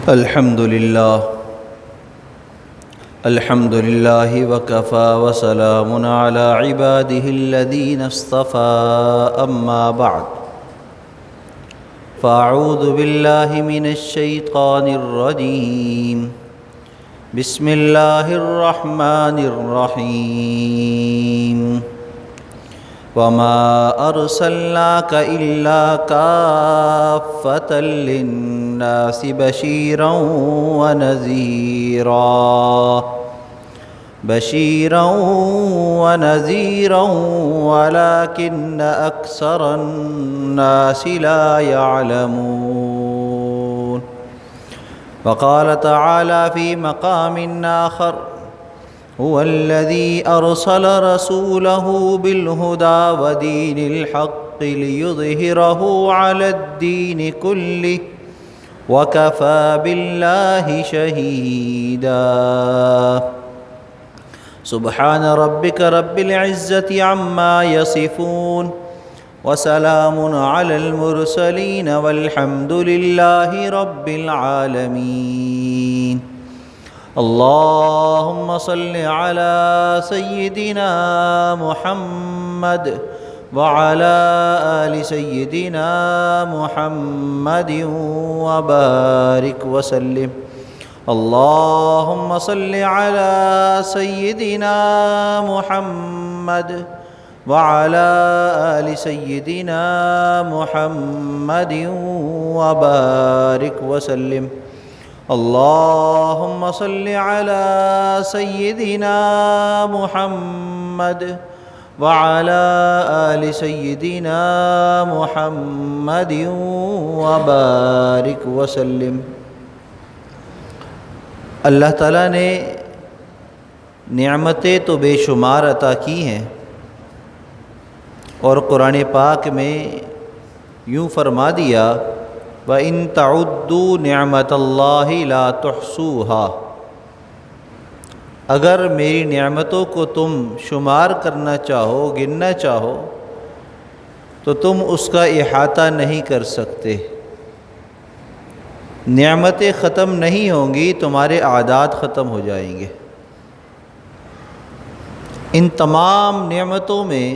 الحمد لله وكفى وسلام على عباده الذين اصطفى أما بعد فأعوذ بالله من الشيطان الرجيم بسم الله الرحمن الرحيم وما أرسلناك إلا كافة للناس بشيرا ونذيرا ولكن أكثر الناس لا يعلمون. وقال تعالى في مقام آخر هو الذي أرسل رسوله بالهدى ودين الحق ليظهره على الدين كله وكفى بالله شهيدا. سبحان ربك رب العزة عما يصفون وسلام على المرسلين والحمد لله رب العالمين. اللهم صل على سيدنا محمد وعلى آل سيدنا محمد وبارك وسلم. اللهم صل على سيدنا محمد وعلى آل سيدنا محمد وبارك وسلم. اللهم صل على سيدنا محمد وعلى آل سيدنا محمد وبارك وسلم. اللہ تعالیٰ نے نعمتیں تو بے شمار عطا کی ہیں، اور قرآن پاک میں یوں فرما دیا وَإِن تَعُدُّوا نِعْمَةَ اللَّهِ لَا تُحْصُوهَا. اگر میری نعمتوں کو تم شمار کرنا چاہو، گننا چاہو، تو تم اس کا احاطہ نہیں کر سکتے. نعمتیں ختم نہیں ہوں گی، تمہارے اعداد ختم ہو جائیں گے. ان تمام نعمتوں میں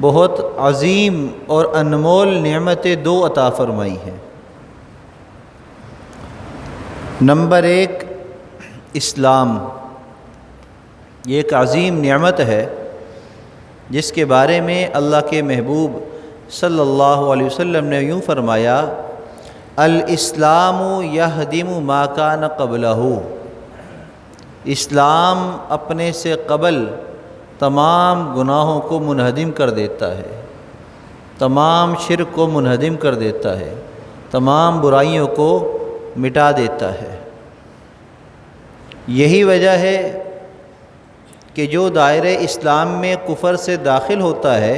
بہت عظیم اور انمول نعمتیں دو عطا فرمائی ہیں. نمبر ایک اسلام. یہ ایک عظیم نعمت ہے جس کے بارے میں اللہ کے محبوب صلی اللہ علیہ وسلم نے یوں فرمایا الاسلام یہدم ما کان قبلہ. اسلام اپنے سے قبل تمام گناہوں کو منہدم کر دیتا ہے، تمام شرک کو منہدم کر دیتا ہے، تمام برائیوں کو مٹا دیتا ہے. یہی وجہ ہے کہ جو دائرہ اسلام میں کفر سے داخل ہوتا ہے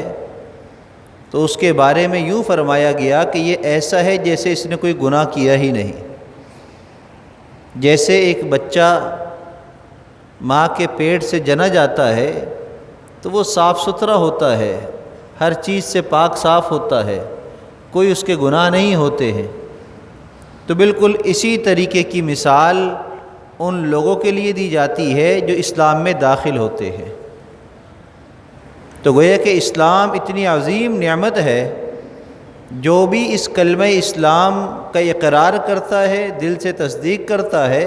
تو اس کے بارے میں یوں فرمایا گیا کہ یہ ایسا ہے جیسے اس نے کوئی گناہ کیا ہی نہیں. جیسے ایک بچہ ماں کے پیٹ سے جنا جاتا ہے تو وہ صاف ستھرا ہوتا ہے، ہر چیز سے پاک صاف ہوتا ہے، کوئی اس کے گناہ نہیں ہوتے ہیں. تو بالکل اسی طریقے کی مثال ان لوگوں کے لیے دی جاتی ہے جو اسلام میں داخل ہوتے ہیں. تو گویا کہ اسلام اتنی عظیم نعمت ہے، جو بھی اس کلمہ اسلام کا اقرار کرتا ہے، دل سے تصدیق کرتا ہے،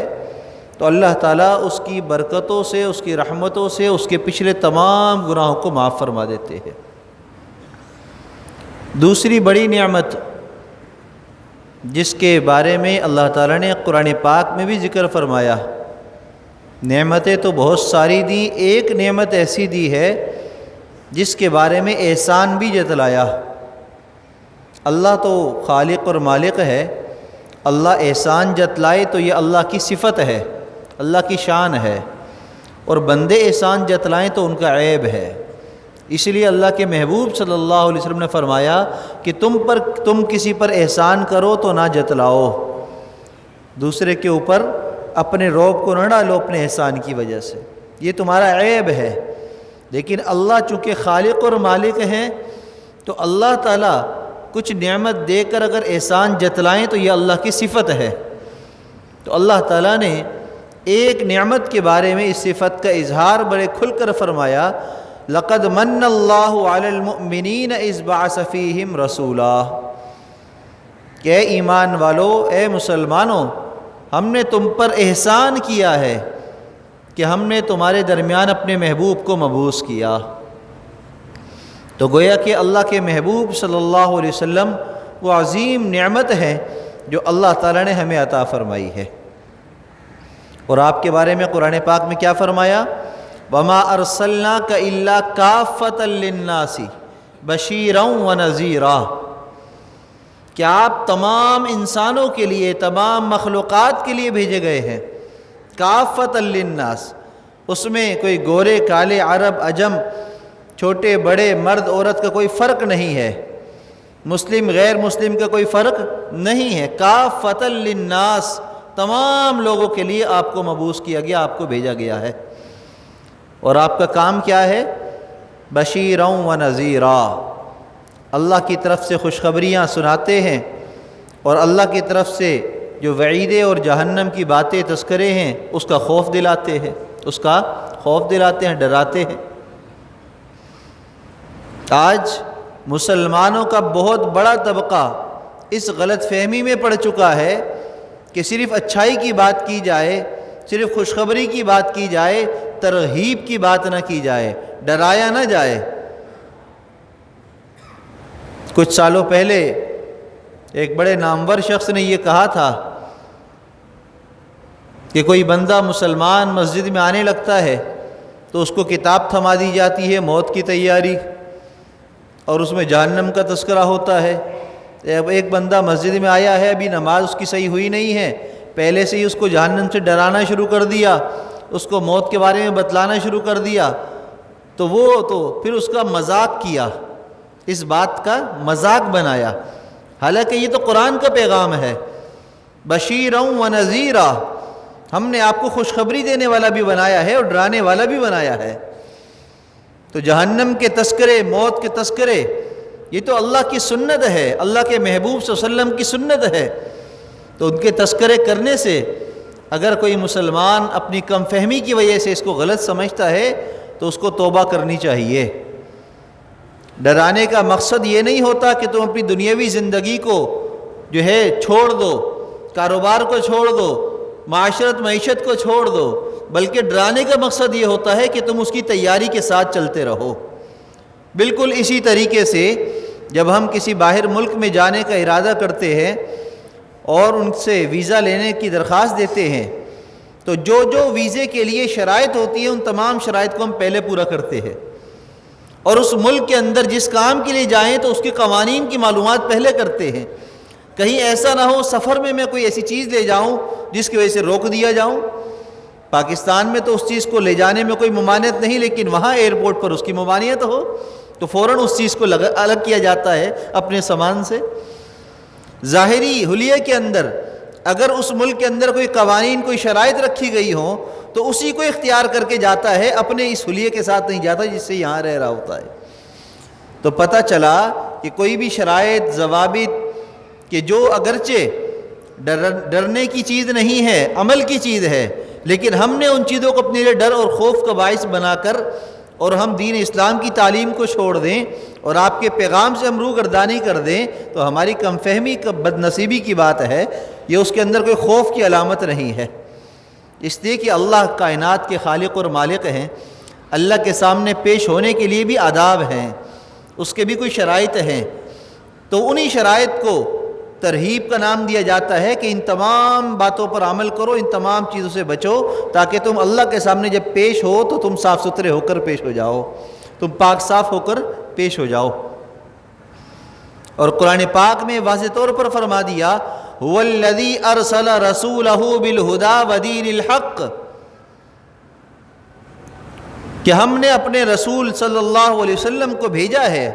تو اللہ تعالیٰ اس کی برکتوں سے، اس کی رحمتوں سے اس کے پچھلے تمام گناہوں کو معاف فرما دیتے ہیں. دوسری بڑی نعمت جس کے بارے میں اللہ تعالیٰ نے قرآن پاک میں بھی ذکر فرمایا، نعمتیں تو بہت ساری دی، ایک نعمت ایسی دی ہے جس کے بارے میں احسان بھی جتلایا. اللہ تو خالق اور مالک ہے، اللہ احسان جتلائے تو یہ اللہ کی صفت ہے، اللہ کی شان ہے، اور بندے احسان جتلائیں تو ان کا عیب ہے. اس لیے اللہ کے محبوب صلی اللہ علیہ وسلم نے فرمایا کہ تم کسی پر احسان کرو تو نہ جتلاؤ، دوسرے کے اوپر اپنے روب کو نہ ڈالو اپنے احسان کی وجہ سے، یہ تمہارا عیب ہے. لیکن اللہ چونکہ خالق اور مالک ہیں تو اللہ تعالیٰ کچھ نعمت دے کر اگر احسان جتلائیں تو یہ اللہ کی صفت ہے۔ تو اللہ تعالیٰ نے ایک نعمت کے بارے میں اس صفت کا اظہار بڑے کھل کر فرمایا، لَقَدْ مَنَّ اللَّهُ عَلَى الْمُؤْمِنِينَ إِذْ بَعَثَ فِيهِمْ رَسُولًا، کہ اے ایمان والو، اے مسلمانوں، ہم نے تم پر احسان کیا ہے کہ ہم نے تمہارے درمیان اپنے محبوب کو مبعوث کیا۔ تو گویا کہ اللہ کے محبوب صلی اللہ علیہ وسلم وہ عظیم نعمت ہے جو اللہ تعالیٰ نے ہمیں عطا فرمائی ہے۔ اور آپ کے بارے میں قرآن پاک میں کیا فرمایا؟ وَمَا أَرْسَلْنَاكَ إِلَّا كَافَّةً لِلنَّاسِ بَشِيرًا وَنَذِيرًا، کہ آپ تمام انسانوں کے لیے، تمام مخلوقات کے لیے بھیجے گئے ہیں۔ کافۃ للناس، اس میں کوئی گورے کالے، عرب عجم، چھوٹے بڑے، مرد عورت کا کوئی فرق نہیں ہے، مسلم غیر مسلم کا کوئی فرق نہیں ہے۔ کافۃ للناس، تمام لوگوں کے لیے آپ کو مبعوث کیا گیا، آپ کو بھیجا گیا ہے۔ اور آپ کا کام کیا ہے؟ بشیرا و نذیرا، اللہ کی طرف سے خوشخبریاں سناتے ہیں، اور اللہ کی طرف سے جو وعیدے اور جہنم کی باتیں تذکرے ہیں اس کا خوف دلاتے ہیں، اس کا خوف دلاتے ہیں، ڈراتے ہیں۔ آج مسلمانوں کا بہت بڑا طبقہ اس غلط فہمی میں پڑ چکا ہے کہ صرف اچھائی کی بات کی جائے، صرف خوشخبری کی بات کی جائے، ترغیب کی بات نہ کی جائے، ڈرایا نہ جائے۔ کچھ سالوں پہلے ایک بڑے نامور شخص نے یہ کہا تھا کہ کوئی بندہ مسلمان مسجد میں آنے لگتا ہے تو اس کو کتاب تھما دی جاتی ہے، موت کی تیاری، اور اس میں جہنم کا تذکرہ ہوتا ہے۔ اب ایک بندہ مسجد میں آیا ہے، ابھی نماز اس کی صحیح ہوئی نہیں ہے، پہلے سے ہی اس کو جہنم سے ڈرانا شروع کر دیا، اس کو موت کے بارے میں بتلانا شروع کر دیا، تو پھر اس کا مذاق کیا، اس بات کا مذاق بنایا، حالانکہ یہ تو قرآن کا پیغام ہے، بشیرا و نذیرا، ہم نے آپ کو خوشخبری دینے والا بھی بنایا ہے اور ڈرانے والا بھی بنایا ہے۔ تو جہنم کے تذکرے، موت کے تذکرے، یہ تو اللہ کی سنت ہے، اللہ کے محبوب صلی اللہ علیہ وسلم کی سنت ہے۔ تو ان کے تذکرے کرنے سے اگر کوئی مسلمان اپنی کم فہمی کی وجہ سے اس کو غلط سمجھتا ہے تو اس کو توبہ کرنی چاہیے۔ ڈرانے کا مقصد یہ نہیں ہوتا کہ تم اپنی دنیاوی زندگی کو جو ہے چھوڑ دو، کاروبار کو چھوڑ دو، معیشت کو چھوڑ دو، بلکہ ڈرانے کا مقصد یہ ہوتا ہے کہ تم اس کی تیاری کے ساتھ چلتے رہو۔ بالکل اسی طریقے سے جب ہم کسی باہر ملک میں جانے کا ارادہ کرتے ہیں اور ان سے ویزا لینے کی درخواست دیتے ہیں تو جو ویزے کے لیے شرائط ہوتی ہیں ان تمام شرائط کو ہم پہلے پورا کرتے ہیں، اور اس ملک کے اندر جس کام کے لیے جائیں تو اس کے قوانین کی معلومات پہلے کرتے ہیں، کہیں ایسا نہ ہو سفر میں کوئی ایسی چیز لے جاؤں جس کی وجہ سے روک دیا جاؤں۔ پاکستان میں تو اس چیز کو لے جانے میں کوئی ممانعت نہیں، لیکن وہاں ایئرپورٹ پر اس کی ممانعت ہو تو فوراً اس چیز کو الگ کیا جاتا ہے اپنے سامان سے۔ ظاہری حلیے کے اندر اگر اس ملک کے اندر کوئی قوانین، کوئی شرائط رکھی گئی ہوں تو اسی کو اختیار کر کے جاتا ہے، اپنے اس حلیے کے ساتھ نہیں جاتا جس سے یہاں رہ رہا ہوتا ہے۔ تو پتہ چلا کہ کوئی بھی شرائط، ضوابط کہ جو اگرچہ ڈرنے کی چیز نہیں ہے، عمل کی چیز ہے، لیکن ہم نے ان چیزوں کو اپنے لیے ڈر اور خوف کا باعث بنا کر اور ہم دین اسلام کی تعلیم کو چھوڑ دیں اور آپ کے پیغام سے ہم روگردانی کر دیں تو ہماری کم فہمی کا بد نصیبی کی بات ہے، یہ اس کے اندر کوئی خوف کی علامت نہیں ہے۔ اس لیے کہ اللہ کائنات کے خالق اور مالک ہیں، اللہ کے سامنے پیش ہونے کے لیے بھی آداب ہیں، اس کے بھی کوئی شرائط ہیں، تو انہی شرائط کو ترہیب کا نام دیا جاتا ہے کہ ان تمام باتوں پر عمل کرو، ان تمام چیزوں سے بچو، تاکہ تم اللہ کے سامنے جب پیش ہو تو تم صاف ستھرے ہو کر پیش ہو جاؤ، تم پاک صاف ہو کر پیش ہو جاؤ۔ اور قرآن پاک میں واضح طور پر فرما دیا هو الذی ارسل رسولہ بالہدی ودین الحق، کہ ہم نے اپنے رسول صلی اللہ علیہ وسلم کو بھیجا ہے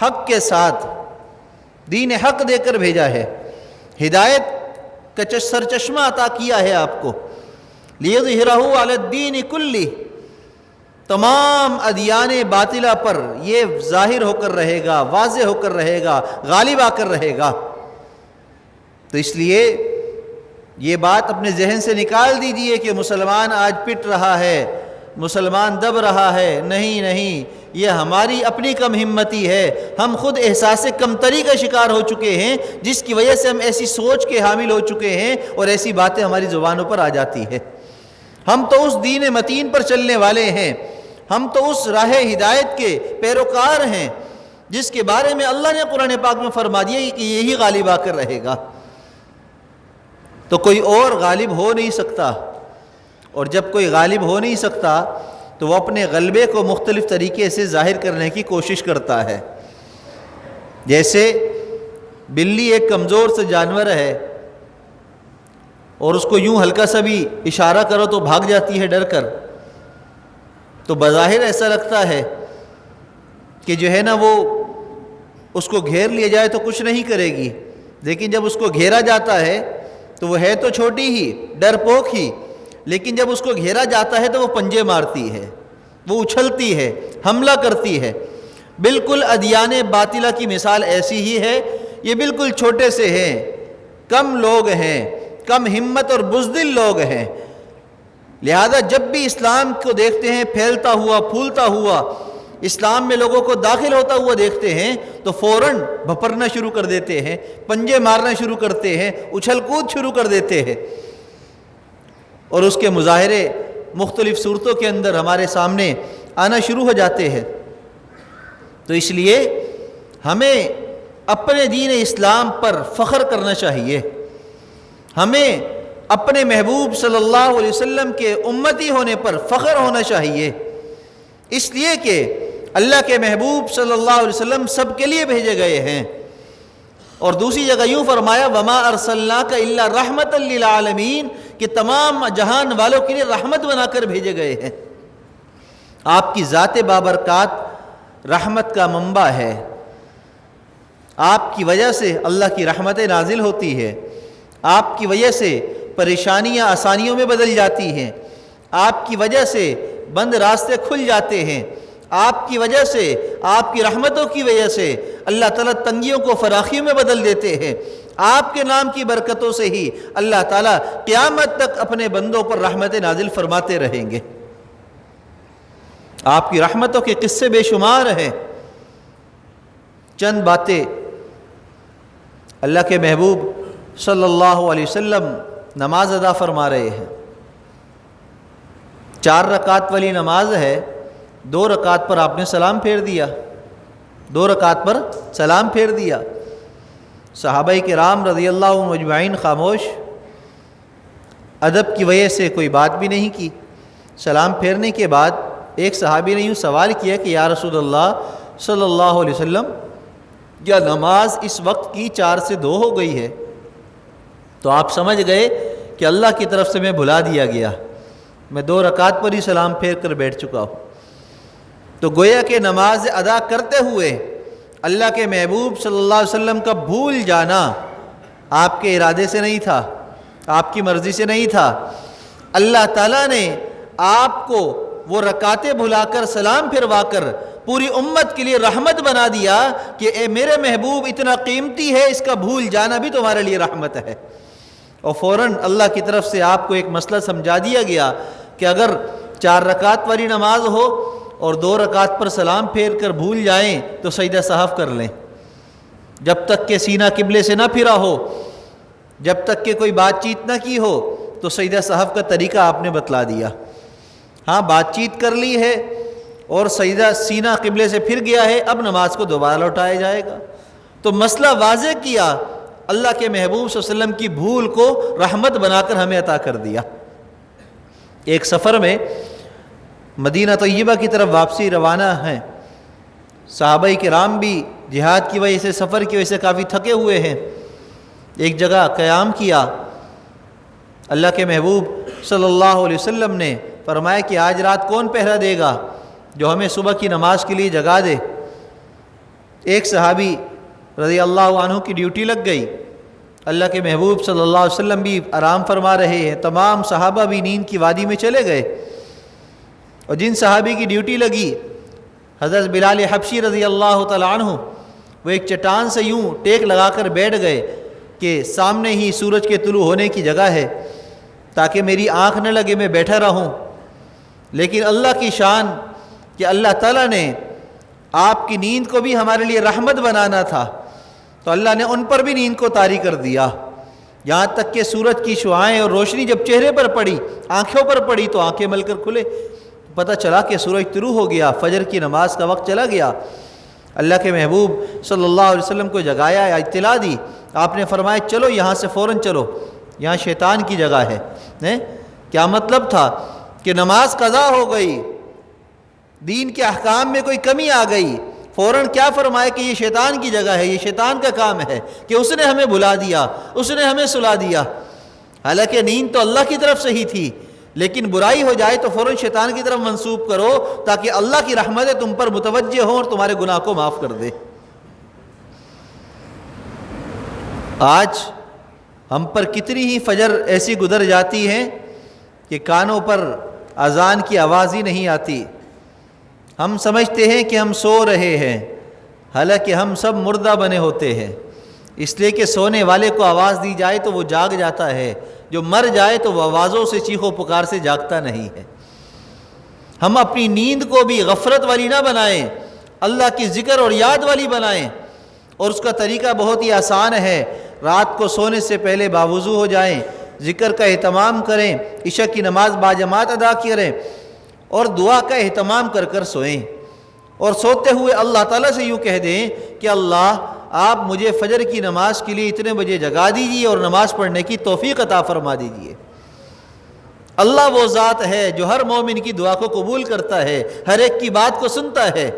حق کے ساتھ، دین حق دے کر بھیجا ہے، ہدایت کا سرچشمہ عطا کیا ہے آپ کو، لیظہرہ علی الدین کلہ، تمام ادیان باطلہ پر یہ ظاہر ہو کر رہے گا، واضح ہو کر رہے گا، غالب آ کر رہے گا۔ تو اس لیے یہ بات اپنے ذہن سے نکال دیجیے کہ مسلمان آج پٹ رہا ہے، مسلمان دب رہا ہے۔ نہیں نہیں، یہ ہماری اپنی کم ہمتی ہے، ہم خود احساس کمتری کا شکار ہو چکے ہیں، جس کی وجہ سے ہم ایسی سوچ کے حامل ہو چکے ہیں اور ایسی باتیں ہماری زبانوں پر آ جاتی ہے۔ ہم تو اس دین متین پر چلنے والے ہیں، ہم تو اس راہ ہدایت کے پیروکار ہیں جس کے بارے میں اللہ نے قرآن پاک میں فرما دیا کہ یہی غالب آ کر رہے گا، تو کوئی اور غالب ہو نہیں سکتا۔ اور جب کوئی غالب ہو نہیں سکتا تو وہ اپنے غلبے کو مختلف طریقے سے ظاہر کرنے کی کوشش کرتا ہے۔ جیسے بلی ایک کمزور سے جانور ہے اور اس کو یوں ہلکا سا بھی اشارہ کرو تو بھاگ جاتی ہے ڈر کر، تو بظاہر ایسا لگتا ہے کہ جو ہے نا وہ اس کو گھیر لیا جائے تو کچھ نہیں کرے گی، لیکن جب اس کو گھیرا جاتا ہے تو وہ ہے تو چھوٹی ہی، ڈرپوک ہی، لیکن جب اس کو گھیرا جاتا ہے تو وہ پنجے مارتی ہے، وہ اچھلتی ہے، حملہ کرتی ہے۔ بالکل ادیان باطلہ کی مثال ایسی ہی ہے، یہ بالکل چھوٹے سے ہیں، کم لوگ ہیں، کم ہمت اور بزدل لوگ ہیں، لہذا جب بھی اسلام کو دیکھتے ہیں پھیلتا ہوا پھولتا ہوا، اسلام میں لوگوں کو داخل ہوتا ہوا دیکھتے ہیں تو فوراً بھپرنا شروع کر دیتے ہیں، پنجے مارنا شروع کرتے ہیں، اچھل کود شروع کر دیتے ہیں، اور اس کے مظاہرے مختلف صورتوں کے اندر ہمارے سامنے آنا شروع ہو جاتے ہیں۔ تو اس لیے ہمیں اپنے دین اسلام پر فخر کرنا چاہیے، ہمیں اپنے محبوب صلی اللہ علیہ وسلم کے امتی ہونے پر فخر ہونا چاہیے، اس لیے کہ اللہ کے محبوب صلی اللہ علیہ وسلم سب کے لیے بھیجے گئے ہیں۔ اور دوسری جگہ یوں فرمایا وَمَا أَرْسَلْنَاكَ إِلَّا رَحْمَةً لِّلْعَالَمِينَ، کہ تمام جہان والوں کے لیے رحمت بنا کر بھیجے گئے ہیں۔ آپ کی ذات بابرکات رحمت کا منبع ہے، آپ کی وجہ سے اللہ کی رحمتیں نازل ہوتی ہے، آپ کی وجہ سے پریشانیاں آسانیوں میں بدل جاتی ہیں، آپ کی وجہ سے بند راستے کھل جاتے ہیں، آپ کی وجہ سے، آپ کی رحمتوں کی وجہ سے اللہ تعالیٰ تنگیوں کو فراخیوں میں بدل دیتے ہیں۔ آپ کے نام کی برکتوں سے ہی اللہ تعالیٰ قیامت تک اپنے بندوں پر رحمت نازل فرماتے رہیں گے۔ آپ کی رحمتوں کے قصے بے شمار ہیں۔ چند باتیں، اللہ کے محبوب صلی اللہ علیہ وسلم نماز ادا فرما رہے ہیں، 4 رکعت والی نماز ہے، 2 رکعت پر آپ نے سلام پھیر دیا، 2 رکعت پر سلام پھیر دیا۔ صحابہ کرام رضی اللہ عنہم اجمعین خاموش، ادب کی وجہ سے کوئی بات بھی نہیں کی۔ سلام پھیرنے کے بعد ایک صحابی نے یوں سوال کیا کہ یا رسول اللہ صلی اللہ علیہ وسلم، کیا نماز اس وقت کی 4 سے 2 ہو گئی ہے؟ تو آپ سمجھ گئے کہ اللہ کی طرف سے میں بھلا دیا گیا، میں 2 رکعت پر ہی سلام پھیر کر بیٹھ چکا ہوں۔ تو گویا کہ نماز ادا کرتے ہوئے اللہ کے محبوب صلی اللہ علیہ وسلم کا بھول جانا آپ کے ارادے سے نہیں تھا، آپ کی مرضی سے نہیں تھا، اللہ تعالیٰ نے آپ کو وہ رکعتیں بھلا کر سلام پھروا کر پوری امت کے لیے رحمت بنا دیا کہ اے میرے محبوب اتنا قیمتی ہے، اس کا بھول جانا بھی تمہارے لیے رحمت ہے۔ اور فوراً اللہ کی طرف سے آپ کو ایک مسئلہ سمجھا دیا گیا کہ اگر 4 رکعت والی نماز ہو اور 2 رکعت پر سلام پھیر کر بھول جائیں تو سجدہ سہو کر لیں، جب تک کہ سینہ قبلے سے نہ پھرا ہو، جب تک کہ کوئی بات چیت نہ کی ہو، تو سجدہ سہو کا طریقہ آپ نے بتلا دیا۔ ہاں بات چیت کر لی ہے اور سجدہ سینہ قبلے سے پھر گیا ہے، اب نماز کو دوبارہ لوٹایا جائے گا۔ تو مسئلہ واضح کیا، اللہ کے محبوب صلی اللہ علیہ وسلم کی بھول کو رحمت بنا کر ہمیں عطا کر دیا۔ ایک سفر میں مدینہ طیبہ کی طرف واپسی روانہ ہیں، صحابہ کرام بھی جہاد کی وجہ سے، سفر کی وجہ سے کافی تھکے ہوئے ہیں۔ ایک جگہ قیام کیا، اللہ کے محبوب صلی اللہ علیہ وسلم نے فرمایا کہ آج رات کون پہرا دے گا جو ہمیں صبح کی نماز کے لیے جگا دے۔ ایک صحابی رضی اللہ عنہ کی ڈیوٹی لگ گئی، اللہ کے محبوب صلی اللہ علیہ وسلم بھی آرام فرما رہے ہیں، تمام صحابہ بھی نیند کی وادی میں چلے گئے۔ اور جن صحابی کی ڈیوٹی لگی حضرت بلال حبشی رضی اللہ تعالیٰ عنہ، وہ ایک چٹان سے یوں ٹیک لگا کر بیٹھ گئے کہ سامنے ہی سورج کے طلوع ہونے کی جگہ ہے، تاکہ میری آنکھ نہ لگے، میں بیٹھا رہوں۔ لیکن اللہ کی شان کہ اللہ تعالیٰ نے آپ کی نیند کو بھی ہمارے لیے رحمت بنانا تھا، تو اللہ نے ان پر بھی نیند کو طاری کر دیا، یہاں تک کہ سورج کی شعاعیں اور روشنی جب چہرے پر پڑی، آنکھوں پر پڑی، تو آنکھیں مل کر کھلے، پتہ چلا کہ سورج طلوع ہو گیا، فجر کی نماز کا وقت چلا گیا۔ اللہ کے محبوب صلی اللہ علیہ وسلم کو جگایا یا اطلاع دی، آپ نے فرمایا چلو یہاں سے فوراً چلو، یہاں شیطان کی جگہ ہے۔ کیا مطلب تھا کہ نماز قضا ہو گئی، دین کے احکام میں کوئی کمی آ گئی، فوراً کیا فرمایا کہ یہ شیطان کی جگہ ہے، یہ شیطان کا کام ہے کہ اس نے ہمیں بھلا دیا، اس نے ہمیں سلا دیا۔ حالانکہ نیند تو اللہ کی طرف سے ہی تھی، لیکن برائی ہو جائے تو فوراً شیطان کی طرف منسوب کرو تاکہ اللہ کی رحمتیں تم پر متوجہ ہوں اور تمہارے گناہ کو معاف کر دے۔ آج ہم پر کتنی ہی فجر ایسی گزر جاتی ہیں کہ کانوں پر اذان کی آواز ہی نہیں آتی، ہم سمجھتے ہیں کہ ہم سو رہے ہیں، حالانکہ ہم سب مردہ بنے ہوتے ہیں، اس لیے کہ سونے والے کو آواز دی جائے تو وہ جاگ جاتا ہے، جو مر جائے تو وہ آوازوں سے چیخ و پکار سے جاگتا نہیں ہے۔ ہم اپنی نیند کو بھی غفلت والی نہ بنائیں، اللہ کی ذکر اور یاد والی بنائیں، اور اس کا طریقہ بہت ہی آسان ہے۔ رات کو سونے سے پہلے باوضو ہو جائیں، ذکر کا اہتمام کریں، عشاء کی نماز باجماعت ادا کریں اور دعا کا اہتمام کر کر سوئیں، اور سوتے ہوئے اللہ تعالیٰ سے یوں کہہ دیں کہ اللہ آپ مجھے فجر کی نماز کے لیے اتنے بجے جگا دیجیے اور نماز پڑھنے کی توفیق عطا فرما دیجیے۔ اللہ وہ ذات ہے جو ہر مومن کی دعا کو قبول کرتا ہے، ہر ایک کی بات کو سنتا ہے،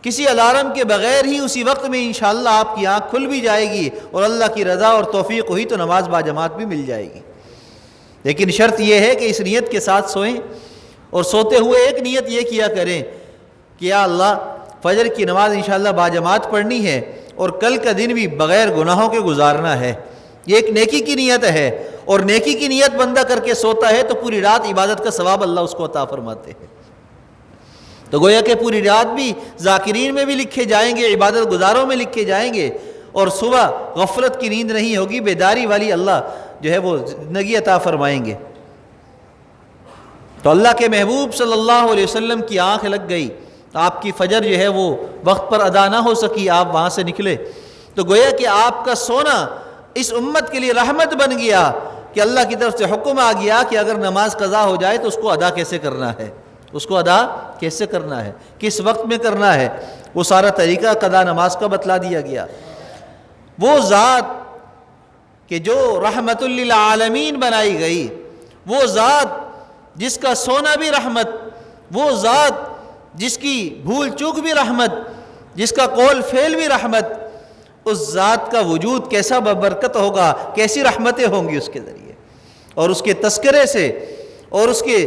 کسی الارم کے بغیر ہی اسی وقت میں انشاءاللہ آپ کی آنکھ کھل بھی جائے گی اور اللہ کی رضا اور توفیق ہوئی تو نماز باجماعت بھی مل جائے گی۔ لیکن شرط یہ ہے کہ اس نیت کے ساتھ سوئیں، اور سوتے ہوئے ایک نیت یہ کیا کریں کہ یا اللہ فجر کی نماز انشاءاللہ باجماعت پڑھنی ہے اور کل کا دن بھی بغیر گناہوں کے گزارنا ہے، یہ ایک نیکی کی نیت ہے، اور نیکی کی نیت بندہ کر کے سوتا ہے تو پوری رات عبادت کا ثواب اللہ اس کو عطا فرماتے ہیں۔ تو گویا کہ پوری رات بھی ذاکرین میں بھی لکھے جائیں گے، عبادت گزاروں میں لکھے جائیں گے، اور صبح غفلت کی نیند نہیں ہوگی، بیداری والی اللہ جو ہے وہ زندگی عطا فرمائیں گے۔ تو اللہ کے محبوب صلی اللہ علیہ وسلم کی آنکھ لگ گئی، آپ کی فجر جو ہے وہ وقت پر ادا نہ ہو سکی، آپ وہاں سے نکلے، تو گویا کہ آپ کا سونا اس امت کے لیے رحمت بن گیا کہ اللہ کی طرف سے حکم آ گیا کہ اگر نماز قضا ہو جائے تو اس کو ادا کیسے کرنا ہے، اس کو ادا کیسے کرنا ہے، کس وقت میں کرنا ہے، وہ سارا طریقہ قضا نماز کا بتلا دیا گیا۔ وہ ذات کہ جو رحمت للعالمین بنائی گئی، وہ ذات جس کا سونا بھی رحمت، وہ ذات جس کی بھول چوک بھی رحمت، جس کا قول فعل بھی رحمت، اس ذات کا وجود کیسا ببرکت ہوگا، کیسی رحمتیں ہوں گی اس کے ذریعے، اور اس کے تذکرے سے اور اس کے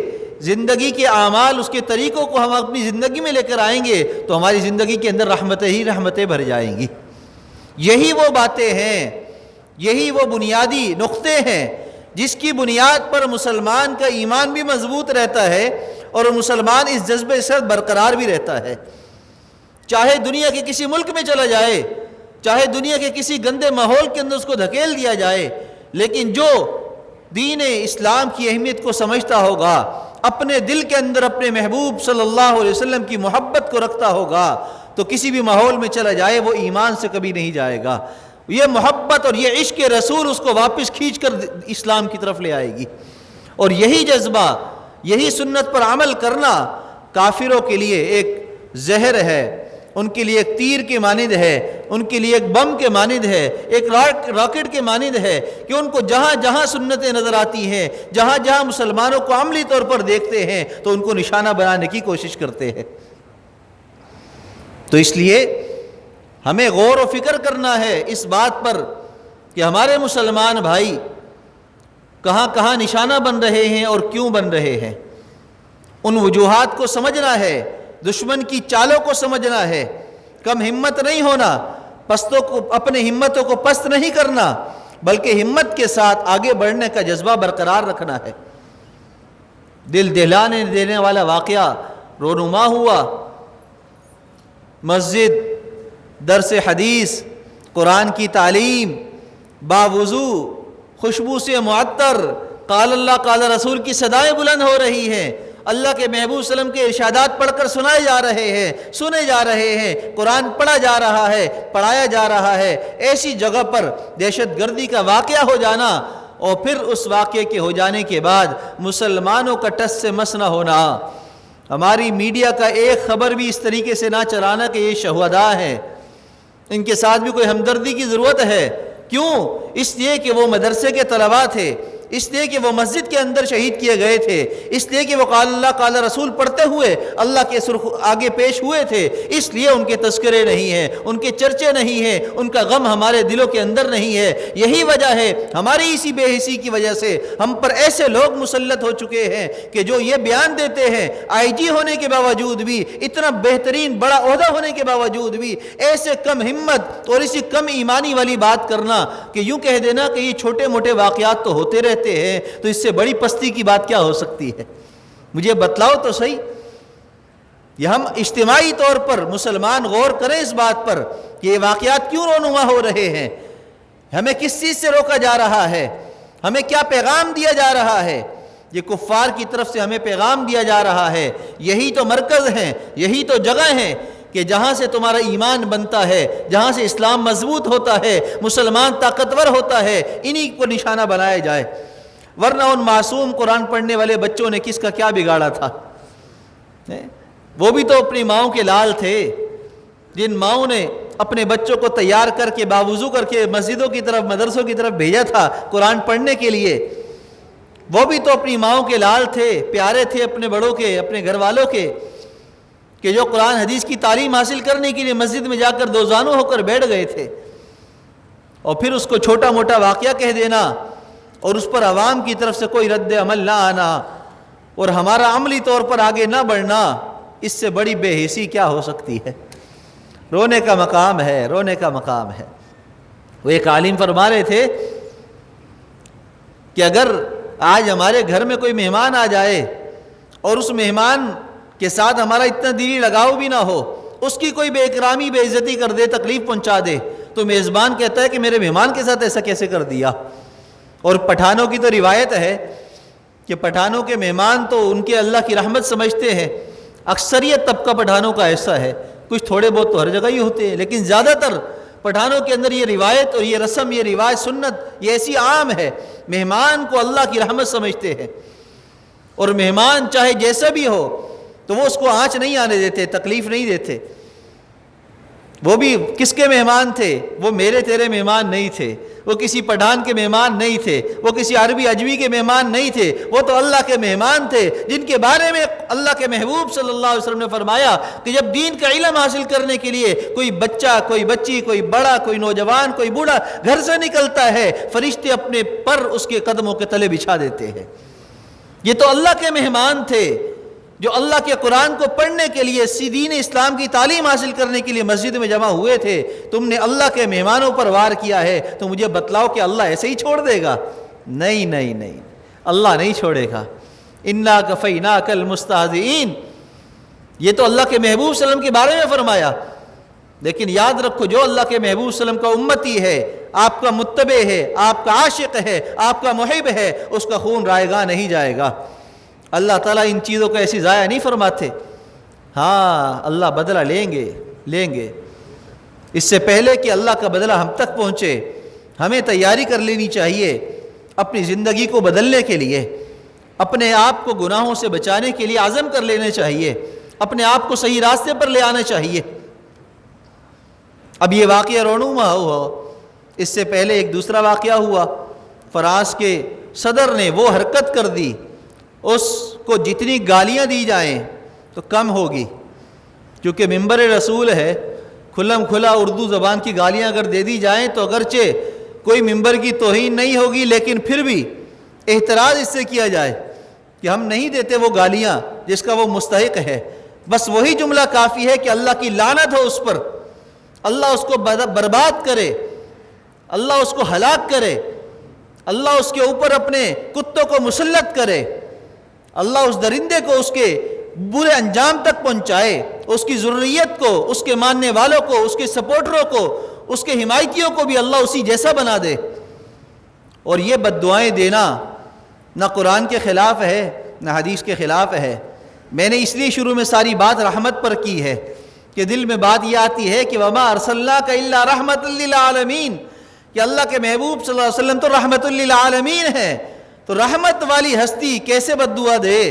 زندگی کے اعمال، اس کے طریقوں کو ہم اپنی زندگی میں لے کر آئیں گے تو ہماری زندگی کے اندر رحمتیں ہی رحمتیں بھر جائیں گی۔ یہی وہ باتیں ہیں، یہی وہ بنیادی نقطے ہیں جس کی بنیاد پر مسلمان کا ایمان بھی مضبوط رہتا ہے اور مسلمان اس جذبے سے برقرار بھی رہتا ہے، چاہے دنیا کے کسی ملک میں چلا جائے، چاہے دنیا کے کسی گندے ماحول کے اندر اس کو دھکیل دیا جائے، لیکن جو دین اسلام کی اہمیت کو سمجھتا ہوگا، اپنے دل کے اندر اپنے محبوب صلی اللہ علیہ وسلم کی محبت کو رکھتا ہوگا، تو کسی بھی ماحول میں چلا جائے وہ ایمان سے کبھی نہیں جائے گا۔ یہ محبت اور یہ عشق رسول اس کو واپس کھینچ کر اسلام کی طرف لے آئے گی، اور یہی جذبہ، یہی سنت پر عمل کرنا کافروں کے لیے ایک زہر ہے، ان کے لیے ایک تیر کے مانند ہے، ان کے لیے ایک بم کے مانند ہے، ایک راکٹ کے مانند ہے کہ ان کو جہاں جہاں سنتیں نظر آتی ہیں، جہاں جہاں مسلمانوں کو عملی طور پر دیکھتے ہیں تو ان کو نشانہ بنانے کی کوشش کرتے ہیں۔ تو اس لیے ہمیں غور و فکر کرنا ہے اس بات پر کہ ہمارے مسلمان بھائی کہاں کہاں نشانہ بن رہے ہیں اور کیوں بن رہے ہیں، ان وجوہات کو سمجھنا ہے، دشمن کی چالوں کو سمجھنا ہے، کم ہمت نہیں ہونا، پستوں کو اپنے ہمتوں کو پست نہیں کرنا، بلکہ ہمت کے ساتھ آگے بڑھنے کا جذبہ برقرار رکھنا ہے۔ دل دہلانے دینے والا واقعہ رونما ہوا۔ مسجد، درس حدیث، قرآن کی تعلیم، باوضو، خوشبو سے معطر، قال اللہ قال رسول کی صدائیں بلند ہو رہی ہیں، اللہ کے محبوب صلی اللہ علیہ وسلم کے ارشادات پڑھ کر سنائے جا رہے ہیں، سنے جا رہے ہیں، قرآن پڑھا جا رہا ہے، پڑھایا جا رہا ہے۔ ایسی جگہ پر دہشت گردی کا واقعہ ہو جانا اور پھر اس واقعے کے ہو جانے کے بعد مسلمانوں کا ٹس سے مس نہ ہونا، ہماری میڈیا کا ایک خبر بھی اس طریقے سے نہ چلانا کہ یہ شہداء ہیں، ان کے ساتھ بھی کوئی ہمدردی کی ضرورت ہے۔ کیوں؟ اس لیے کہ وہ مدرسے کے طلباء تھے، اس لیے کہ وہ مسجد کے اندر شہید کیے گئے تھے، اس لیے کہ وہ قال اللہ قال رسول پڑھتے ہوئے اللہ کے آگے پیش ہوئے تھے، اس لیے ان کے تذکرے نہیں ہیں، ان کے چرچے نہیں ہیں، ان کا غم ہمارے دلوں کے اندر نہیں ہے۔ یہی وجہ ہے ہماری اسی بے حسی کی وجہ سے ہم پر ایسے لوگ مسلط ہو چکے ہیں کہ جو یہ بیان دیتے ہیں، آئی جی ہونے کے باوجود بھی، اتنا بہترین بڑا عہدہ ہونے کے باوجود بھی ایسے کم ہمت اور اسی کم ایمانی والی بات کرنا کہ یوں کہہ دینا کہ یہ چھوٹے موٹے واقعات تو ہوتے رہتے ہیں، تو اس سے بڑی پستی کی بات کیا ہو سکتی ہے؟ مجھے بتلاؤ تو صحیح۔ یہ ہم اجتماعی طور پر مسلمان غور کریں اس بات پر کہ یہ واقعات کیوں رونما ہو رہے ہیں، ہمیں کس چیز سے روکا جا رہا ہے، ہمیں کیا پیغام دیا جا رہا ہے۔ یہ کفار کی طرف سے ہمیں پیغام دیا جا رہا ہے، یہی تو مرکز ہیں، یہی تو جگہ ہیں کہ جہاں سے تمہارا ایمان بنتا ہے، جہاں سے اسلام مضبوط ہوتا ہے، مسلمان طاقتور ہوتا ہے، انہی کو نشانہ بنایا جائے۔ ورنہ ان معصوم قرآن پڑھنے والے بچوں نے کس کا کیا بگاڑا تھا؟ وہ بھی تو اپنی ماؤں کے لال تھے، جن ماؤں نے اپنے بچوں کو تیار کر کے باوضو کر کے مسجدوں کی طرف مدرسوں کی طرف بھیجا تھا قرآن پڑھنے کے لیے، وہ بھی تو اپنی ماؤں کے لال تھے، پیارے تھے اپنے بڑوں کے، اپنے گھر والوں کے، کہ جو قرآن حدیث کی تعلیم حاصل کرنے کے لیے مسجد میں جا کر دو زانو ہو کر بیٹھ گئے تھے، اور پھر اس کو چھوٹا موٹا واقعہ کہہ دینا اور اس پر عوام کی طرف سے کوئی رد عمل نہ آنا اور ہمارا عملی طور پر آگے نہ بڑھنا، اس سے بڑی بے حسی کیا ہو سکتی ہے؟ رونے کا مقام ہے، رونے کا مقام ہے۔ وہ ایک عالم فرما رہے تھے کہ اگر آج ہمارے گھر میں کوئی مہمان آ جائے اور اس مہمان کے ساتھ ہمارا اتنا دلی لگاؤ بھی نہ ہو، اس کی کوئی بے اکرامی بے عزتی کر دے، تکلیف پہنچا دے، تو میزبان کہتا ہے کہ میرے مہمان کے ساتھ ایسا کیسے کر دیا؟ اور پٹھانوں کی تو روایت ہے کہ پٹھانوں کے مہمان تو ان کے اللہ کی رحمت سمجھتے ہیں، اکثریت طبقہ پٹھانوں کا ایسا ہے، کچھ تھوڑے بہت تو ہر جگہ ہی ہوتے ہیں، لیکن زیادہ تر پٹھانوں کے اندر یہ روایت اور یہ رسم، یہ رواج سنت یہ ایسی عام ہے، مہمان کو اللہ کی رحمت سمجھتے ہیں، اور مہمان چاہے جیسا بھی ہو تو وہ اس کو آنچ نہیں آنے دیتے، تکلیف نہیں دیتے۔ وہ بھی کس کے مہمان تھے؟ وہ میرے تیرے مہمان نہیں تھے، وہ کسی پٹھان کے مہمان نہیں تھے، وہ کسی عربی اجمی کے مہمان نہیں تھے، وہ تو اللہ کے مہمان تھے، جن کے بارے میں اللہ کے محبوب صلی اللہ علیہ وسلم نے فرمایا کہ جب دین کا علم حاصل کرنے کے لیے کوئی بچہ، کوئی بچی، کوئی بڑا، کوئی نوجوان، کوئی بوڑھا گھر سے نکلتا ہے، فرشتے اپنے پر اس کے قدموں کے تلے بچھا دیتے ہیں۔ یہ تو اللہ کے مہمان تھے جو اللہ کے قرآن کو پڑھنے کے لیے، دین اسلام کی تعلیم حاصل کرنے کے لیے مسجد میں جمع ہوئے تھے۔ تم نے اللہ کے مہمانوں پر وار کیا ہے، تو مجھے بتلاؤ کہ اللہ ایسے ہی چھوڑ دے گا؟ نہیں نہیں نہیں، اللہ نہیں چھوڑے گا۔ انا کفیناک المستہزئین، یہ تو اللہ کے محبوب صلی اللہ علیہ وسلم کے بارے میں فرمایا، لیکن یاد رکھو جو اللہ کے محبوب صلی اللہ علیہ وسلم کا امتی ہے، آپ کا متبع ہے، آپ کا عاشق ہے، آپ کا محب ہے، اس کا خون رائے گاہ نہیں جائے گا۔ اللہ تعالیٰ ان چیزوں کو ایسی ضائع نہیں فرماتے۔ ہاں اللہ بدلہ لیں گے۔ اس سے پہلے کہ اللہ کا بدلہ ہم تک پہنچے، ہمیں تیاری کر لینی چاہیے اپنی زندگی کو بدلنے کے لیے، اپنے آپ کو گناہوں سے بچانے کے لیے عزم کر لینا چاہیے، اپنے آپ کو صحیح راستے پر لے آنا چاہیے۔ اب یہ واقعہ رونما ہوا، اس سے پہلے ایک دوسرا واقعہ ہوا۔ فرانس کے صدر نے وہ حرکت کر دی، اس کو جتنی گالیاں دی جائیں تو کم ہوگی، کیونکہ منبر رسول ہے، کھلم کھلا اردو زبان کی گالیاں اگر دے دی جائیں تو اگرچہ کوئی منبر کی توہین نہیں ہوگی، لیکن پھر بھی احتراز اس سے کیا جائے کہ ہم نہیں دیتے وہ گالیاں جس کا وہ مستحق ہے، بس وہی جملہ کافی ہے کہ اللہ کی لعنت ہو اس پر، اللہ اس کو برباد کرے، اللہ اس کو ہلاک کرے، اللہ اس کے اوپر اپنے کتوں کو مسلط کرے۔ اللہ اس درندے کو اس کے برے انجام تک پہنچائے، اس کی ذریت کو، اس کے ماننے والوں کو، اس کے سپورٹروں کو، اس کے حمایتیوں کو بھی اللہ اسی جیسا بنا دے۔ اور یہ بد دعائیں دینا نہ قرآن کے خلاف ہے نہ حدیث کے خلاف ہے۔ میں نے اس لیے شروع میں ساری بات رحمت پر کی ہے کہ دل میں بات یہ آتی ہے کہ وما ارسلناک الا رحمۃ للعالمین، کہ اللہ کے محبوب صلی اللہ علیہ وسلم تو رحمت للعالمین ہے، تو رحمت والی ہستی کیسے بد دعا دے،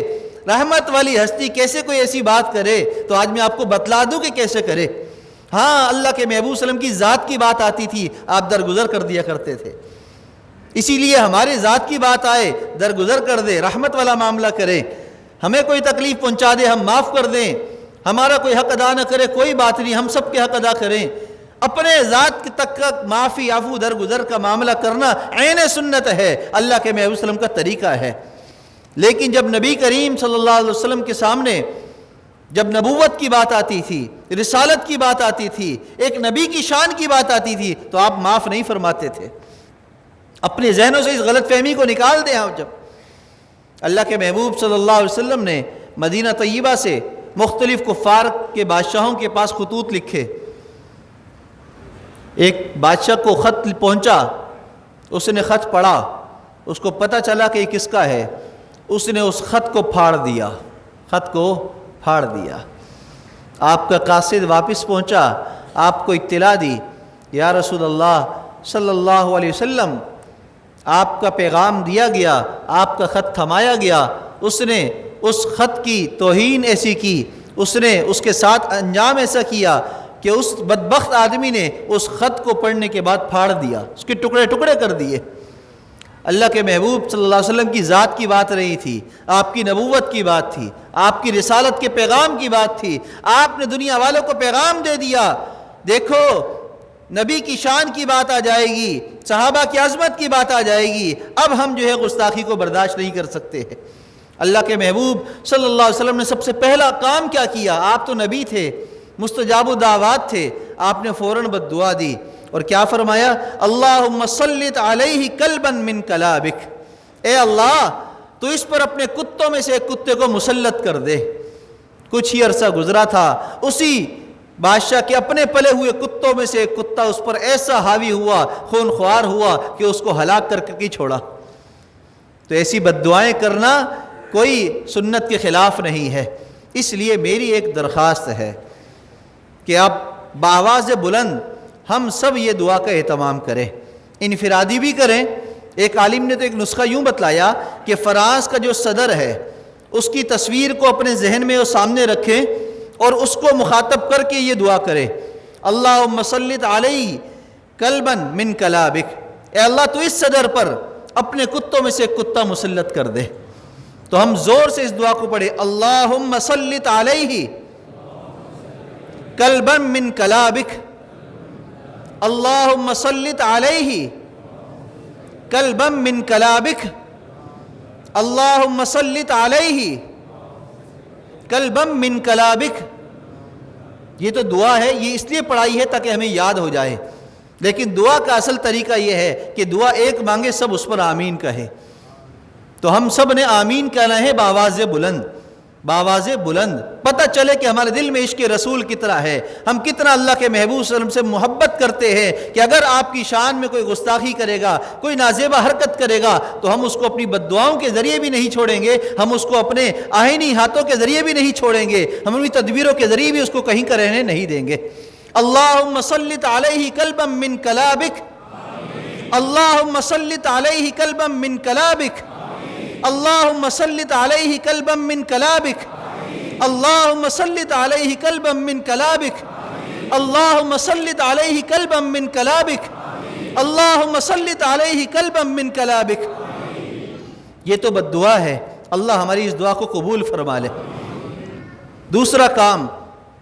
رحمت والی ہستی کیسے کوئی ایسی بات کرے؟ تو آج میں آپ کو بتلا دوں کہ کیسے کرے۔ ہاں، اللہ کے محبوب صلی اللہ علیہ وسلم کی ذات کی بات آتی تھی، آپ درگزر کر دیا کرتے تھے، اسی لیے ہمارے ذات کی بات آئے درگزر کر دے، رحمت والا معاملہ کرے۔ ہمیں کوئی تکلیف پہنچا دے ہم معاف کر دیں، ہمارا کوئی حق ادا نہ کرے کوئی بات نہیں، ہم سب کے حق ادا کریں۔ اپنے ذات تک کا معافی عفو درگزر کا معاملہ کرنا عین سنت ہے، اللہ کے محبوب صلی اللہ علیہ وسلم کا طریقہ ہے۔ لیکن جب نبی کریم صلی اللہ علیہ وسلم کے سامنے جب نبوت کی بات آتی تھی، رسالت کی بات آتی تھی، ایک نبی کی شان کی بات آتی تھی، تو آپ معاف نہیں فرماتے تھے۔ اپنے ذہنوں سے اس غلط فہمی کو نکال دیں۔ آپ جب اللہ کے محبوب صلی اللہ علیہ وسلم نے مدینہ طیبہ سے مختلف کفار کے بادشاہوں کے پاس خطوط لکھے، ایک بادشاہ کو خط پہنچا، اس نے خط پڑھا، اس کو پتہ چلا کہ یہ کس کا ہے، اس نے اس خط کو پھاڑ دیا، خط کو پھاڑ دیا۔ آپ کا قاصد واپس پہنچا، آپ کو اطلاع دی، یا رسول اللہ صلی اللہ علیہ وسلم، آپ کا پیغام دیا گیا، آپ کا خط تھمایا گیا۔ اس نے اس خط کی توہین ایسی کی، اس نے اس کے ساتھ انجام ایسا کیا کہ اس بدبخت آدمی نے اس خط کو پڑھنے کے بعد پھاڑ دیا، اس کے ٹکڑے ٹکڑے کر دیے۔ اللہ کے محبوب صلی اللہ علیہ وسلم کی ذات کی بات رہی تھی، آپ کی نبوت کی بات تھی، آپ کی رسالت کے پیغام کی بات تھی، آپ نے دنیا والوں کو پیغام دے دیا۔ دیکھو، نبی کی شان کی بات آ جائے گی، صحابہ کی عظمت کی بات آ جائے گی، اب ہم جو ہے گستاخی کو برداشت نہیں کر سکتے ہیں۔ اللہ کے محبوب صلی اللہ علیہ وسلم نے سب سے پہلا کام کیا کیا؟ آپ تو نبی تھے، مستجاب الدعوات تھے، آپ نے فوراً بد دعا دی اور کیا فرمایا؟ اللہم سلط علیہ کلبا من کلابک، اے اللہ تو اس پر اپنے کتوں میں سے ایک کتے کو مسلط کر دے۔ کچھ ہی عرصہ گزرا تھا، اسی بادشاہ کے اپنے پلے ہوئے کتوں میں سے ایک کتا اس پر ایسا حاوی ہوا، خون خوار ہوا کہ اس کو ہلاک کر کے چھوڑا۔ تو ایسی بد دعائیں کرنا کوئی سنت کے خلاف نہیں ہے۔ اس لیے میری ایک درخواست ہے کہ آپ بآواز بلند ہم سب یہ دعا کا اہتمام کریں، انفرادی بھی کریں۔ ایک عالم نے تو ایک نسخہ یوں بتلایا کہ فرانس کا جو صدر ہے اس کی تصویر کو اپنے ذہن میں اور سامنے رکھیں اور اس کو مخاطب کر کے یہ دعا کرے، اللہم سلط علیہ کلبا من کلابک، اے اللہ تو اس صدر پر اپنے کتوں میں سے ایک کتا مسلط کر دے۔ تو ہم زور سے اس دعا کو پڑھیں، اللہم سلط علیہ کلبا من کلابک، اللہم سلط علیہ کلبا من کلابک، اللہم سلط علیہ کلبا من کلابک۔ یہ تو دعا ہے، یہ اس لیے پڑھائی ہے تاکہ ہمیں یاد ہو جائے، لیکن دعا کا اصل طریقہ یہ ہے کہ دعا ایک مانگے سب اس پر آمین کہے۔ تو ہم سب نے آمین کہنا ہے بآواز بلند، بآواز بلند، پتہ چلے کہ ہمارے دل میں عشق رسول کتنا ہے، ہم کتنا اللہ کے محبوب صلی اللہ علیہ وسلم سے محبت کرتے ہیں کہ اگر آپ کی شان میں کوئی گستاخی کرے گا، کوئی نازیبہ حرکت کرے گا تو ہم اس کو اپنی بد دعاؤں کے ذریعے بھی نہیں چھوڑیں گے، ہم اس کو اپنے آہینی ہاتھوں کے ذریعے بھی نہیں چھوڑیں گے، ہم اپنی تدبیروں کے ذریعے بھی اس کو کہیں کا رہنے نہیں دیں گے۔ اللہم سلط علیہ کلبا من کلابک، اللہم سلط علیہ کلبا من کلابک، اللہم سلط علیہ کلبا من کلابک، اللہم سلط علیہ کلبا من کلابک، اللہم سلط علیہ کلبا من کلابک، اللہم سلط علیہ کلبا من کلابک۔ یہ تو بد دعا ہے، اللہ ہماری اس دعا کو قبول فرما لے۔ دوسرا کام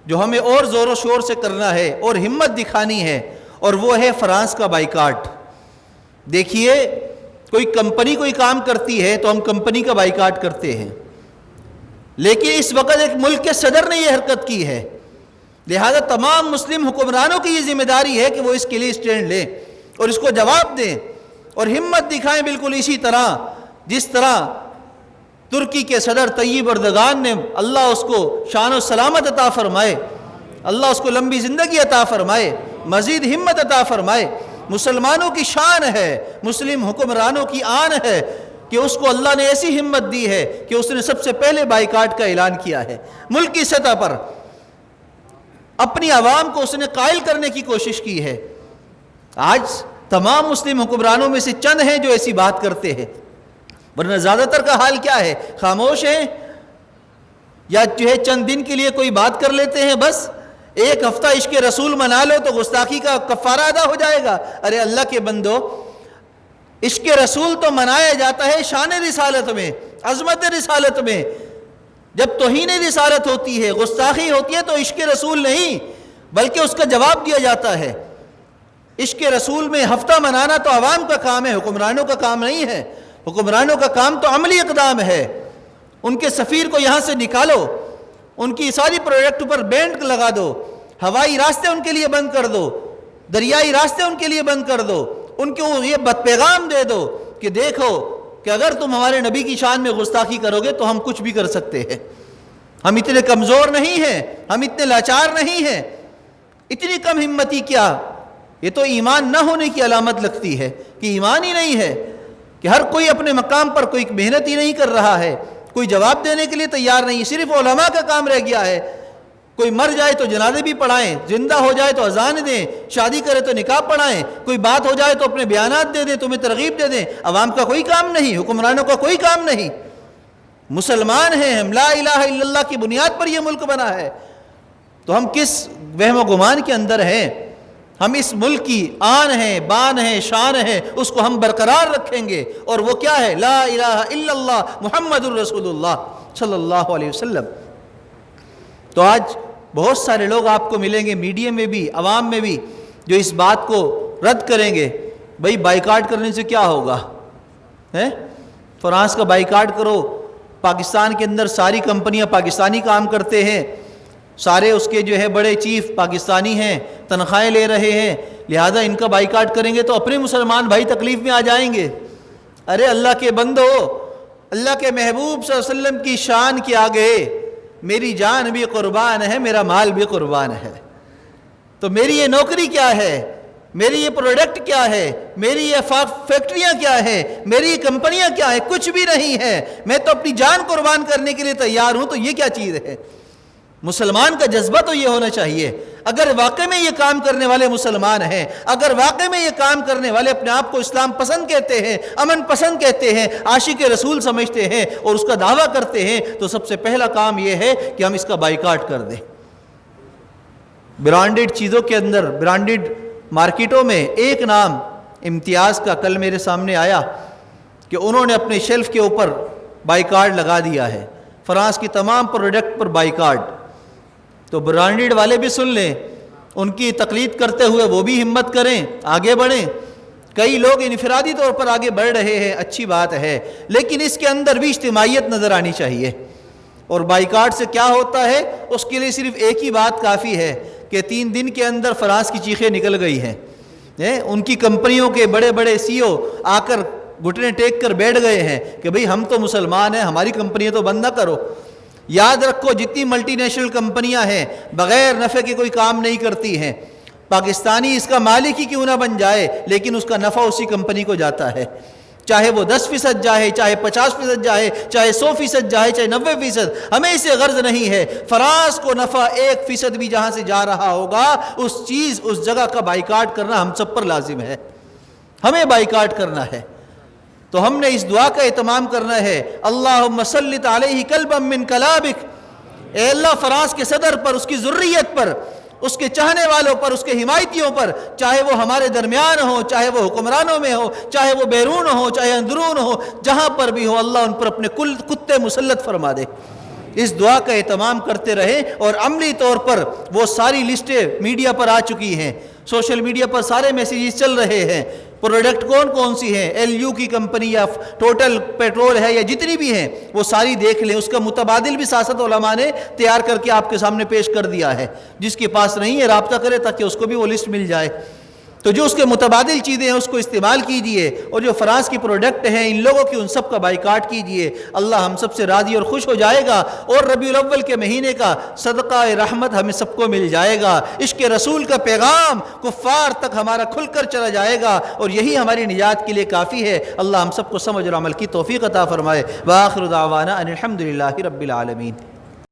جو ہمیں اور زور و شور سے کرنا ہے اور ہمت دکھانی ہے، اور وہ ہے فرانس کا بائیکاٹ۔ دیکھیے، کوئی کمپنی کوئی کام کرتی ہے تو ہم کمپنی کا بائیکاٹ کرتے ہیں، لیکن اس وقت ایک ملک کے صدر نے یہ حرکت کی ہے، لہذا تمام مسلم حکمرانوں کی یہ ذمہ داری ہے کہ وہ اس کے لیے اسٹینڈ لیں اور اس کو جواب دیں اور ہمت دکھائیں، بالکل اسی طرح جس طرح ترکی کے صدر طیب اردگان نے اللہ اس کو شان و سلامت عطا فرمائے، اللہ اس کو لمبی زندگی عطا فرمائے، مزید ہمت عطا فرمائے۔ مسلمانوں کی شان ہے، مسلم حکمرانوں کی آن ہے کہ اس کو اللہ نے ایسی ہمت دی ہے کہ اس نے سب سے پہلے بائیکاٹ کا اعلان کیا ہے۔ ملک کی سطح پر اپنی عوام کو اس نے قائل کرنے کی کوشش کی ہے۔ آج تمام مسلم حکمرانوں میں سے چند ہیں جو ایسی بات کرتے ہیں، ورنہ زیادہ تر کا حال کیا ہے؟ خاموش ہیں، یا جو ہے چند دن کے لیے کوئی بات کر لیتے ہیں، بس ایک ہفتہ عشق رسول منا لو تو گستاخی کا کفارہ ادا ہو جائے گا۔ ارے اللہ کے بندو، عشق رسول تو منایا جاتا ہے شان رسالت میں، عظمت رسالت میں۔ جب توہین رسالت ہوتی ہے، گستاخی ہوتی ہے، تو عشق رسول نہیں بلکہ اس کا جواب دیا جاتا ہے۔ عشق رسول میں ہفتہ منانا تو عوام کا کام ہے، حکمرانوں کا کام نہیں ہے۔ حکمرانوں کا کام تو عملی اقدام ہے۔ ان کے سفیر کو یہاں سے نکالو، ان کی ساری پروڈکٹ پر بینڈ لگا دو، ہوائی راستے ان کے لیے بند کر دو، دریائی راستے ان کے لیے بند کر دو، ان کو یہ بد پیغام دے دو کہ دیکھو کہ اگر تم ہمارے نبی کی شان میں گستاخی کرو گے تو ہم کچھ بھی کر سکتے ہیں، ہم اتنے کمزور نہیں ہیں، ہم اتنے لاچار نہیں ہیں۔ اتنی کم ہمتی کیا؟ یہ تو ایمان نہ ہونے کی علامت لگتی ہے کہ ایمان ہی نہیں ہے، کہ ہر کوئی اپنے مقام پر کوئی محنت ہی نہیں کر رہا ہے، کوئی جواب دینے کے لیے تیار نہیں، صرف علماء کا کام رہ گیا ہے۔ کوئی مر جائے تو جنازے بھی پڑھائیں، زندہ ہو جائے تو اذان دیں، شادی کرے تو نکاح پڑھائیں، کوئی بات ہو جائے تو اپنے بیانات دے دیں، تمہیں ترغیب دے دیں۔ عوام کا کوئی کام نہیں، حکمرانوں کا کوئی کام نہیں۔ مسلمان ہیں ہم، لا الہ الا اللہ کی بنیاد پر یہ ملک بنا ہے، تو ہم کس وہم و گمان کے اندر ہیں؟ ہم اس ملک کی آن ہیں، بان ہیں، شان ہیں، اس کو ہم برقرار رکھیں گے، اور وہ کیا ہے؟ لا الہ الا اللہ محمد الرسول اللہ صلی اللہ علیہ وسلم۔ تو آج بہت سارے لوگ آپ کو ملیں گے میڈیا میں بھی، عوام میں بھی، جو اس بات کو رد کریں گے۔ بھئی بائیکاٹ کرنے سے کیا ہوگا؟ فرانس کا بائیکاٹ کرو، پاکستان کے اندر ساری کمپنیاں پاکستانی کام کرتے ہیں، سارے اس کے جو ہے بڑے چیف پاکستانی ہیں، تنخواہیں لے رہے ہیں، لہذا ان کا بائیکاٹ کریں گے تو اپنے مسلمان بھائی تکلیف میں آ جائیں گے۔ ارے اللہ کے بندو، اللہ کے محبوب صلی اللہ علیہ وسلم کی شان کے آگے میری جان بھی قربان ہے، میرا مال بھی قربان ہے۔ تو میری یہ نوکری کیا ہے؟ میری یہ پروڈکٹ کیا ہے؟ میری یہ فیکٹریاں کیا ہے؟ میری یہ کمپنیاں کیا ہے؟ کچھ بھی نہیں ہے، میں تو اپنی جان قربان کرنے کے لیے تیار ہوں۔ تو یہ کیا چیز ہے؟ مسلمان کا جذبہ تو یہ ہونا چاہیے۔ اگر واقع میں یہ کام کرنے والے مسلمان ہیں، اگر واقع میں یہ کام کرنے والے اپنے آپ کو اسلام پسند کہتے ہیں، امن پسند کہتے ہیں، عاشق رسول سمجھتے ہیں اور اس کا دعویٰ کرتے ہیں، تو سب سے پہلا کام یہ ہے کہ ہم اس کا بائیکاٹ کر دیں۔ برانڈڈ چیزوں کے اندر، برانڈڈ مارکیٹوں میں ایک نام امتیاز کا کل میرے سامنے آیا کہ انہوں نے اپنے شیلف کے اوپر بائیکاٹ لگا دیا ہے، فرانس کی تمام پروڈکٹ پر بائیکاٹ۔ تو برانڈڈ والے بھی سن لیں، ان کی تقلید کرتے ہوئے وہ بھی ہمت کریں، آگے بڑھیں۔ کئی لوگ انفرادی طور پر آگے بڑھ رہے ہیں، اچھی بات ہے، لیکن اس کے اندر بھی اجتماعیت نظر آنی چاہیے۔ اور بائیکاٹ سے کیا ہوتا ہے؟ اس کے لیے صرف ایک ہی بات کافی ہے کہ 3 دن کے اندر فرانس کی چیخیں نکل گئی ہیں۔ ان کی کمپنیوں کے بڑے بڑے سی او آ کر گھٹنے ٹیک کر بیٹھ گئے ہیں کہ بھئی ہم تو مسلمان ہیں، ہماری کمپنیاں تو بند نہ کرو۔ یاد رکھو، جتنی ملٹی نیشنل کمپنیاں ہیں بغیر نفع کے کوئی کام نہیں کرتی ہیں۔ پاکستانی اس کا مالک ہی کیوں نہ بن جائے، لیکن اس کا نفع اسی کمپنی کو جاتا ہے، چاہے وہ 10% جائے، چاہے 50% جائے، چاہے 100% جائے، چاہے 90%، ہمیں اسے غرض نہیں ہے۔ فرانس کو نفع 1% بھی جہاں سے جا رہا ہوگا، اس جگہ کا بائیکاٹ کرنا ہم سب پر لازم ہے، ہمیں بائیکاٹ کرنا ہے۔ تو ہم نے اس دعا کا اہتمام کرنا ہے، اللہم سلط علیہ کلبا من کلابک، اے اللہ فرانس کے صدر پر، اس کی ذریت پر، اس کے چاہنے والوں پر، اس کے حمایتیوں پر، چاہے وہ ہمارے درمیان ہو، چاہے وہ حکمرانوں میں ہو، چاہے وہ بیرون ہو، چاہے اندرون ہو، جہاں پر بھی ہو، اللہ ان پر اپنے کتے مسلط فرما دے۔ اس دعا کا اہتمام کرتے رہیں، اور عملی طور پر وہ ساری لسٹیں میڈیا پر آ چکی ہیں، سوشل میڈیا پر سارے میسیجز چل رہے ہیں۔ پروڈکٹ کون سی ہیں، LU کی کمپنی یا ٹوٹل پیٹرول ہے یا جتنی بھی ہیں، وہ ساری دیکھ لیں۔ اس کا متبادل بھی سیاست علماء نے تیار کر کے آپ کے سامنے پیش کر دیا ہے، جس کے پاس نہیں ہے رابطہ کرے تاکہ اس کو بھی وہ لسٹ مل جائے۔ تو جو اس کے متبادل چیزیں ہیں اس کو استعمال کیجئے، اور جو فرانس کی پروڈکٹ ہیں ان لوگوں کی ان سب کا بائیکاٹ کیجئے۔ اللہ ہم سب سے راضی اور خوش ہو جائے گا، اور ربیع الاول کے مہینے کا صدقہ رحمت ہمیں سب کو مل جائے گا۔ عشق رسول کا پیغام کفار تک ہمارا کھل کر چلا جائے گا، اور یہی ہماری نجات کے لیے کافی ہے۔ اللہ ہم سب کو سمجھ اور عمل کی توفیق عطا فرمائے۔ وآخر دعوانا ان الحمد للہ رب العالمین۔